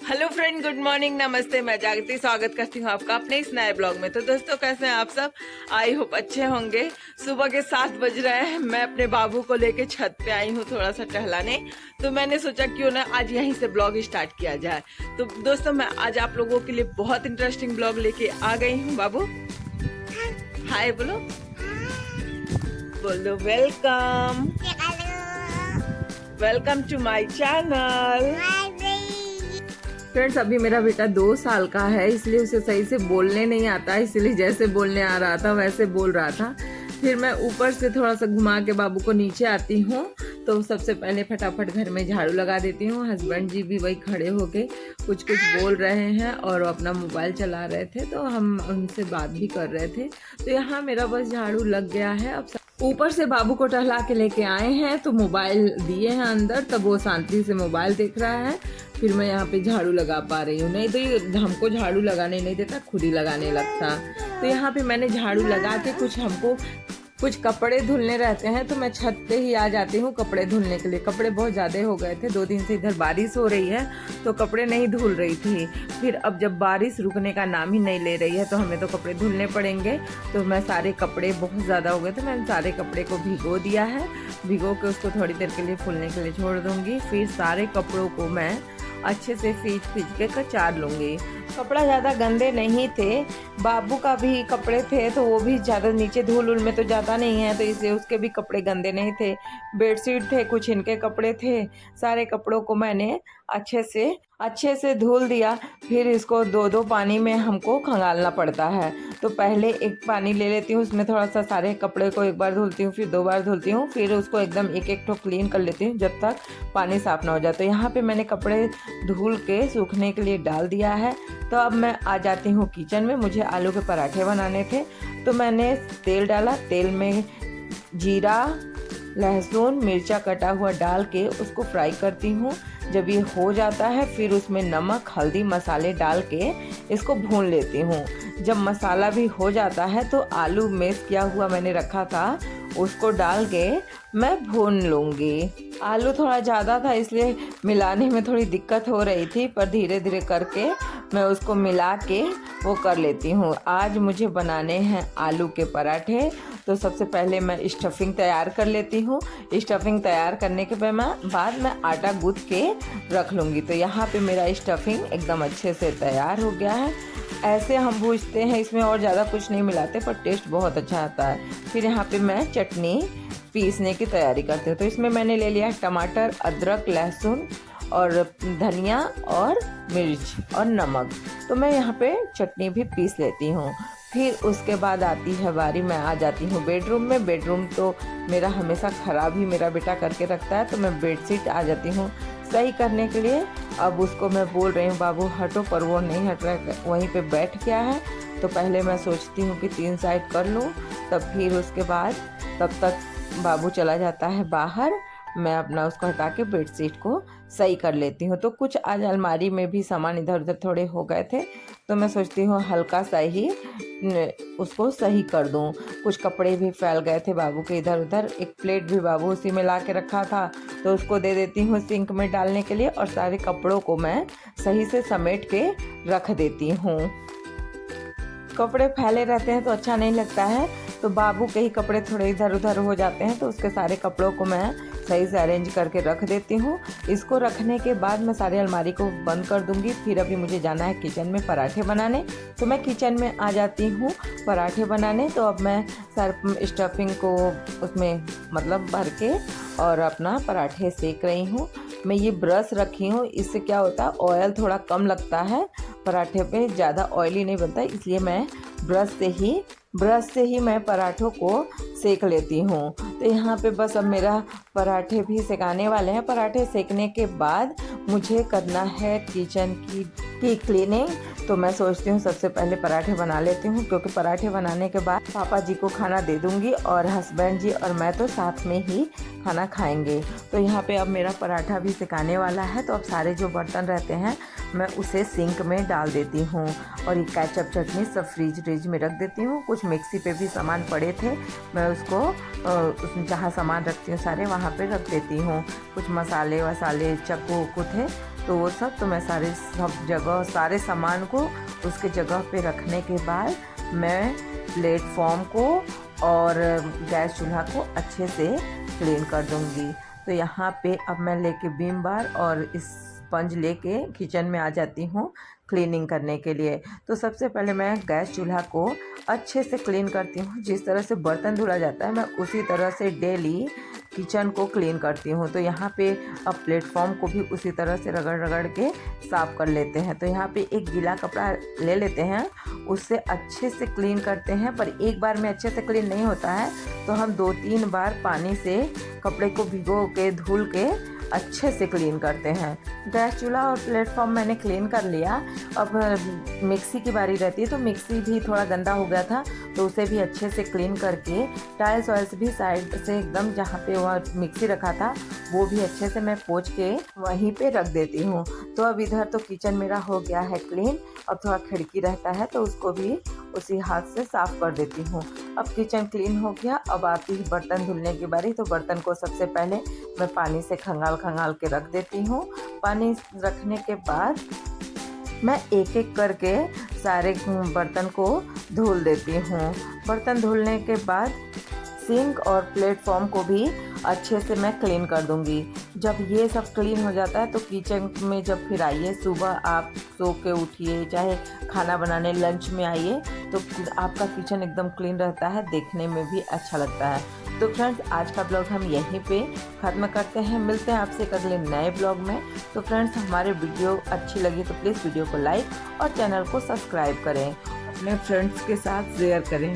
Hello friend, good morning, नमस्ते। मैं जागृति स्वागत करती हूँ आपका अपने इस नए ब्लॉग में। तो दोस्तों, कैसे हैं आप सब? आई होप अच्छे होंगे। सुबह के 7 बज रहे हैं। मैं अपने बाबू को लेके छत पे आई हूँ थोड़ा सा टहलाने। तो मैंने सोचा क्यों ना आज यहीं से ब्लॉग स्टार्ट किया जाए। तो दोस्तों, मैं आज आप लोगों के लिए बहुत इंटरेस्टिंग ब्लॉग लेके आ गई हूँ। बाबू हाय बोलो, बोलो welcome, welcome to my channel. Friends, अभी मेरा बेटा 2 साल का है, इसलिए उसे सही से बोलने नहीं आता, इसलिए जैसे बोलने आ रहा था वैसे बोल रहा था। फिर मैं ऊपर से थोड़ा सा घुमा के बाबू को नीचे आती हूँ। तो सबसे पहले फटाफट घर में झाड़ू लगा देती हूँ। हस्बैंड जी भी वही खड़े होके कुछ बोल रहे हैं और अपना मोबाइल चला रहे थे, तो हम उनसे बात भी कर रहे थे। तो यहाँ मेरा बस झाड़ू लग गया है। अब ऊपर से बाबू को टहला के लेके आए हैं, तो मोबाइल दिए हैं अंदर, तब वो शांति से मोबाइल देख रहा है। फिर मैं यहाँ पे झाड़ू लगा पा रही हूँ, नहीं तो ये हमको झाड़ू लगाने नहीं देता, खुद ही लगाने लगता। तो यहाँ पे मैंने झाड़ू लगा के कुछ कपड़े धुलने रहते हैं, तो मैं छत पे ही आ जाती हूँ कपड़े धुलने के लिए। कपड़े बहुत ज़्यादा हो गए थे, 2 दिन से इधर बारिश हो रही है तो कपड़े नहीं धुल रही थी। फिर अब जब बारिश रुकने का नाम ही नहीं ले रही है तो हमें तो कपड़े धुलने पड़ेंगे। तो मैं सारे कपड़े बहुत ज़्यादा हो गए थे, मैंने सारे कपड़े को भिगो दिया है। भिगो के उसको थोड़ी देर के लिए फूलने के लिए छोड़ दूँगी। फिर सारे कपड़ों को मैं अच्छे से खींच के कचार लूँगी। कपड़ा ज़्यादा गंदे नहीं थे, बाबू का भी कपड़े थे तो वो भी ज़्यादा नीचे धूल उल में तो जाता नहीं है, तो इसलिए उसके भी कपड़े गंदे नहीं थे। बेडशीट थे, कुछ इनके कपड़े थे। सारे कपड़ों को मैंने अच्छे से धुल दिया। फिर इसको 2-2 पानी में हमको खंगालना पड़ता है। तो पहले एक पानी ले लेती हूँ, उसमें थोड़ा सा सारे कपड़े को एक बार धुलती हूँ, फिर 2 बार धुलती हूँ, फिर उसको एकदम एक ठो क्लीन कर लेती हूँ जब तक पानी साफ ना हो जाए। तो यहाँ पे मैंने कपड़े धुल के सूखने के लिए डाल दिया है। तो अब मैं आ जाती हूँ किचन में। मुझे आलू के पराठे बनाने थे, तो मैंने तेल डाला। तेल में जीरा, लहसुन, मिर्चा कटा हुआ डाल के उसको फ्राई करती हूँ। जब ये हो जाता है फिर उसमें नमक, हल्दी, मसाले डाल के इसको भून लेती हूँ। जब मसाला भी हो जाता है तो आलू मैश किया हुआ मैंने रखा था उसको डाल के मैं भून लूँगी। आलू थोड़ा ज़्यादा था इसलिए मिलाने में थोड़ी दिक्कत हो रही थी, पर धीरे धीरे करके मैं उसको मिला के वो कर लेती हूँ। आज मुझे बनाने हैं आलू के पराठे। तो सबसे पहले मैं स्टफिंग तैयार कर लेती हूँ। स्टफिंग तैयार करने के बाद मैं आटा गूँथ के रख लूँगी। तो यहाँ पे मेरा स्टफिंग एकदम अच्छे से तैयार हो गया है। ऐसे हम भूजते हैं, इसमें और ज़्यादा कुछ नहीं मिलाते, पर टेस्ट बहुत अच्छा आता है। फिर यहाँ पे मैं चटनी पीसने की तैयारी करती हूँ। तो इसमें मैंने ले लिया टमाटर, अदरक, लहसुन और धनिया और मिर्च और नमक। तो मैं यहाँ पे चटनी भी पीस लेती हूँ। फिर उसके बाद आती है बारी, मैं आ जाती हूँ बेडरूम में। बेडरूम तो मेरा हमेशा ख़राब ही मेरा बेटा करके रखता है, तो मैं बेडशीट आ जाती हूँ सही करने के लिए। अब उसको मैं बोल रही हूँ बाबू हटो, पर वो नहीं हट रहा है, वहीं पे बैठ गया है। तो पहले मैं सोचती हूँ कि 3 साइड कर लूँ, तब फिर उसके बाद तब तक बाबू चला जाता है बाहर। मैं अपना उसको हटा के बेडशीट को सही कर लेती हूँ। तो कुछ आज अलमारी में भी सामान इधर उधर थोड़े हो गए थे, तो मैं सोचती हूँ हल्का सा ही उसको सही कर दूँ। कुछ कपड़े भी फैल गए थे बाबू के इधर उधर। एक प्लेट भी बाबू उसी में ला के रखा था, तो उसको दे देती हूँ सिंक में डालने के लिए। और सारे कपड़ों को मैं सही से समेट के रख देती हूँ। कपड़े फैले रहते हैं तो अच्छा नहीं लगता है, तो बाबू के ही कपड़े थोड़े इधर उधर हो जाते हैं, तो उसके सारे कपड़ों को मैं सही से अरेंज करके रख देती हूँ। इसको रखने के बाद मैं सारी अलमारी को बंद कर दूँगी। फिर अभी मुझे जाना है किचन में पराठे बनाने। तो मैं किचन में आ जाती हूँ पराठे बनाने। तो अब मैं सारे स्टफिंग को उसमें मतलब भर के और अपना पराठे सेक रही हूँ। मैं ये ब्रश रखी हूँ, इससे क्या होता है ऑयल थोड़ा कम लगता है पराठे पे, ज़्यादा ऑयली नहीं बनता, इसलिए मैं ब्रश से ही मैं पराठों को सेक लेती हूँ। तो यहाँ पे बस अब मेरा पराठे भी सेकाने वाले हैं। पराठे सेकने के बाद मुझे करना है किचन की क्लीनिंग। तो मैं सोचती हूँ सबसे पहले पराठे बना लेती हूँ, क्योंकि पराठे बनाने के बाद पापा जी को खाना दे दूँगी और हस्बैंड जी और मैं तो साथ में ही खाना खाएंगे। तो यहाँ पे अब मेरा पराठा भी सिकाने वाला है। तो अब सारे जो बर्तन रहते हैं मैं उसे सिंक में डाल देती हूँ। और ये केचप चटनी सब फ्रिज में रख देती हूँ। कुछ मिक्सी पे भी सामान पड़े थे, मैं उसको उसमें जहाँ सामान रखती हूँ सारे वहाँ पे रख देती हूँ। कुछ मसाले वसाले चक्कू उक्कू थे तो वो सब मैं सब जगह सारे सामान को उसके जगह पे रखने के बाद मैं प्लेटफॉर्म को और गैस चूल्हा को अच्छे से क्लीन कर दूंगी। तो यहाँ पे अब मैं लेके विम बार और स्पंज लेके किचन में आ जाती हूँ क्लीनिंग करने के लिए। तो सबसे पहले मैं गैस चूल्हा को अच्छे से क्लीन करती हूँ। जिस तरह से बर्तन धुला जाता है मैं उसी तरह से डेली किचन को क्लीन करती हूँ। तो यहाँ पे अब प्लेटफॉर्म को भी उसी तरह से रगड़ रगड़ के साफ़ कर लेते हैं। तो यहाँ पे एक गीला कपड़ा ले लेते हैं, उससे अच्छे से क्लीन करते हैं। पर एक बार में अच्छे से क्लीन नहीं होता है, तो हम 2-3 बार पानी से कपड़े को भिगो के धुल के अच्छे से क्लीन करते हैं। गैस चूल्हा और प्लेटफॉर्म मैंने क्लीन कर लिया। अब मिक्सी की बारी रहती है, तो मिक्सी भी थोड़ा गंदा हो गया था, तो उसे भी अच्छे से क्लीन करके टाइल्स वाइल्स भी साइड से एकदम जहाँ पे वह मिक्सी रखा था वो भी अच्छे से मैं पोंछ के वहीं पे रख देती हूँ। तो अब इधर तो किचन मेरा हो गया है क्लीन। अब थोड़ा खिड़की रहता है तो उसको भी उसी हाथ से साफ़ कर देती हूँ। अब किचन क्लीन हो गया। अब आती है बर्तन धुलने की बारी। तो बर्तन को सबसे पहले मैं पानी से खंगाल के रख देती हूँ। पानी रखने के बाद मैं एक एक करके सारे बर्तन को धुल देती हूँ। बर्तन धुलने के बाद सिंक और प्लेटफॉर्म को भी अच्छे से मैं क्लीन कर दूंगी। जब ये सब क्लीन हो जाता है तो किचन में जब फिर आइए, सुबह आप सो के उठिए, चाहे खाना बनाने लंच में आइए, तो आपका किचन एकदम क्लीन रहता है, देखने में भी अच्छा लगता है। तो फ्रेंड्स, आज का ब्लॉग हम यहीं पे ख़त्म करते हैं। मिलते हैं आपसे एक अगले नए ब्लॉग में। तो फ्रेंड्स, हमारे वीडियो अच्छी लगी तो प्लीज़ वीडियो को लाइक और चैनल को सब्सक्राइब करें, अपने फ्रेंड्स के साथ शेयर करें।